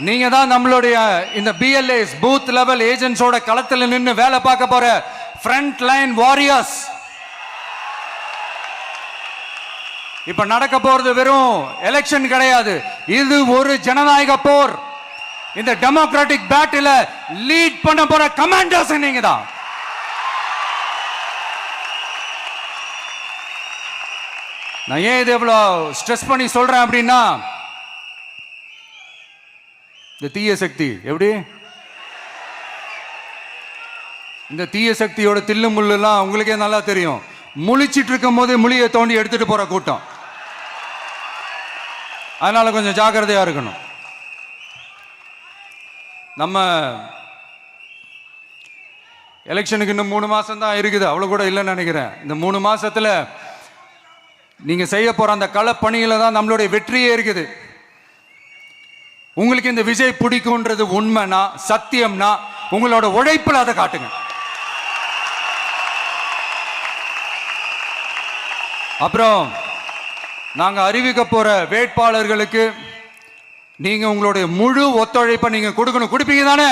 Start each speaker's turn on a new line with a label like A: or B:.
A: நீங்க தான் நம்மளுடைய இந்த பிஎல்ஏஸ் பூத் லெவல் ஏஜென்ட்ஸோட களத்தில் நின்று வேலை பார்க்க போற ஃப்ரண்ட் லைன் வாரியர்ஸ். இப்ப நடக்க போறது வெறும் எலெக்ஷன் கிடையாது, இது ஒரு ஜனநாயக போர். இந்த டெமோக்ராட்டிக் பேட்டில லீட் பண்ண போற கமாண்டர்ஸ் நீங்க தான். நான் ஏன் இது எவ்வளவு ஸ்ட்ரெஸ் பண்ணி சொல்றேன் அப்படின்னா, இந்த தீய சக்தி எப்படி, இந்த தீய சக்தியோட தில்லு முள்ளுலாம் உங்களுக்கே நல்லா தெரியும். முழிச்சிட்டு இருக்கும் போதே முழியை தோண்டி எடுத்துட்டு போற கூட்டம். அதனால கொஞ்சம் ஜாக்கிரதையா இருக்கணும். நம்ம எலெக்ஷனுக்கு இன்னும் 3 மாசம் தான் இருக்குது, அவ்வளவு கூட இல்லைன்னு நினைக்கிறேன். இந்த 3 மாசத்துல நீங்க செய்ய போற அந்த களப்பணியில தான் நம்மளுடைய வெற்றியே இருக்குது. உங்களுக்கு இந்த விஜய் பிடிக்கும்ன்றது உண்மைனா, சத்தியம்னா, உங்களோட உழைப்புல அதை காட்டுங்க. அப்புறம் நாங்க அறிவிக்க போற வேட்பாளர்களுக்கு நீங்க உங்களுடைய முழு ஒத்துழைப்பை நீங்க கொடுக்கணும். கொடுப்பீங்க தானே?